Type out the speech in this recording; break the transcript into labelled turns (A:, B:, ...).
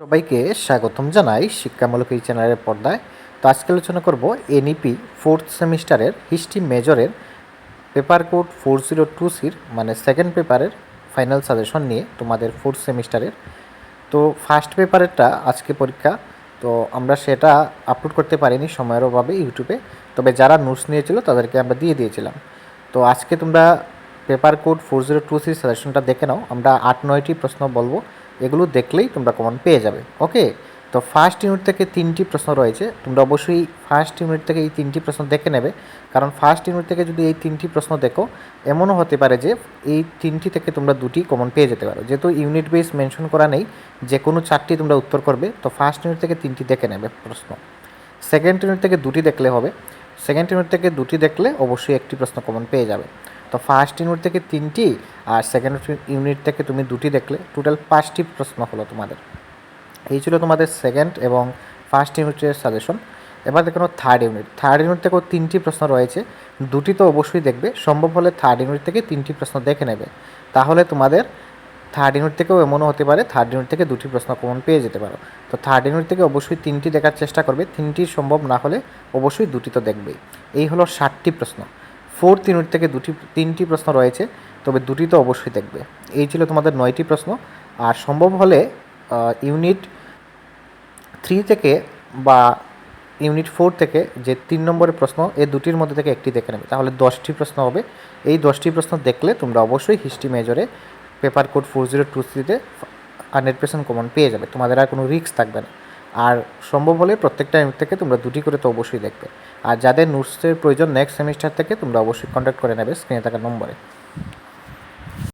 A: সবাইকে স্বাগতম জানাই শিক্ষামূলক এই চ্যানেলের পর্দায়। তো আজকে আলোচনা করব এনইপি ফোর্থ সেমিস্টারের হিস্ট্রি মেজরের পেপার কোড 4020 মানে সেকেন্ড পেপারের ফাইনাল সাজেশন নিয়ে তোমাদের ফোর্থ সেমিস্টারের। তো ফার্স্ট পেপারেরটা আজকে পরীক্ষা, তো আমরা সেটা আপলোড করতে পারিনি সময়ের অভাবে ইউটিউবে, তবে যারা নোটস নিয়েছিল তাদেরকে আমরা দিয়ে দিয়েছিলাম। তো আজকে তোমরা পেপার কোড 4020 সাজেশনটা দেখে নাও। আমরা 8-9টি প্রশ্ন বলবো, এগুলো দেখলেই তোমরা কমন পেয়ে যাবে। ওকে, তো ফার্স্ট ইউনিট থেকে 3টি প্রশ্ন রয়েছে, তোমরা অবশ্যই ফার্স্ট ইউনিট থেকে এই 3টি প্রশ্ন দেখে নেবে, কারণ ফার্স্ট ইউনিট থেকে যদি এই 3টি প্রশ্ন দেখো এমনও হতে পারে যে এই 3টি থেকে তোমরা 2টি কমন পেয়ে যেতে পারো। যেহেতু ইউনিট বেস মেনশন করা নেই, যে কোনো 4টি তোমরা উত্তর করবে, তো ফার্স্ট ইউনিট থেকে 3টি দেখে নেবে প্রশ্ন। সেকেন্ড ইউনিট থেকে 2টি দেখলে হবে, সেকেন্ড ইউনিট থেকে 2টি দেখলে অবশ্যই একটি প্রশ্ন কমন পেয়ে যাবে। তো ফার্স্ট ইউনিট থেকে 3টি আর সেকেন্ড ইউনিট থেকে তুমি 2টি দেখলে টোটাল 5টি প্রশ্ন হলো তোমাদের। এই ছিল তোমাদের সেকেন্ড এবং ফার্স্ট ইউনিটের সাজেশন। এবার দেখো থার্ড ইউনিট। থার্ড ইউনিট থেকেও 3টি প্রশ্ন রয়েছে, 2টি তো অবশ্যই দেখবে, সম্ভব হলে থার্ড ইউনিট থেকে 3টি প্রশ্ন দেখে নেবে, তাহলে তোমাদের থার্ড ইউনিট থেকেও এমনও হতে পারে থার্ড ইউনিট থেকে 2টি প্রশ্ন কমন পেয়ে যেতে পারো। তো থার্ড ইউনিট থেকে অবশ্যই 3টি দেখার চেষ্টা করবে, 3টি সম্ভব না হলে অবশ্যই 2টি তো দেখবেই। এই হলো 60টি প্রশ্ন। ফোর্থ ইউনিট থেকে 3টি প্রশ্ন রয়েছে, তবে 2টি তো অবশ্যই দেখবে। এই ছিল তোমাদের 9টি প্রশ্ন। আর সম্ভব হলে ইউনিট 3 থেকে বা ইউনিট 4 থেকে যে 3 নম্বরের প্রশ্ন, এই 2টির মধ্যে থেকে একটি দেখে নেবে, তাহলে 10টি প্রশ্ন হবে। এই 10টি প্রশ্ন দেখলে তোমরা অবশ্যই হিস্ট্রি মেজরে পেপার কোড 4023-তে 100% কমন পেয়ে যাবে, তোমাদের আর কোনো রিস্ক থাকবে না। আর সম্ভব হলে প্রত্যেকটা ইউনিট থেকে তোমরা 2টি করে তো অবশ্যই দেখবে। আর যাদের নোটসের প্রয়োজন নেক্সট সেমিস্টার থেকে, তোমরা অবশ্যই কন্ট্যাক্ট করে নেবে স্ক্রিনে থাকা নম্বরে।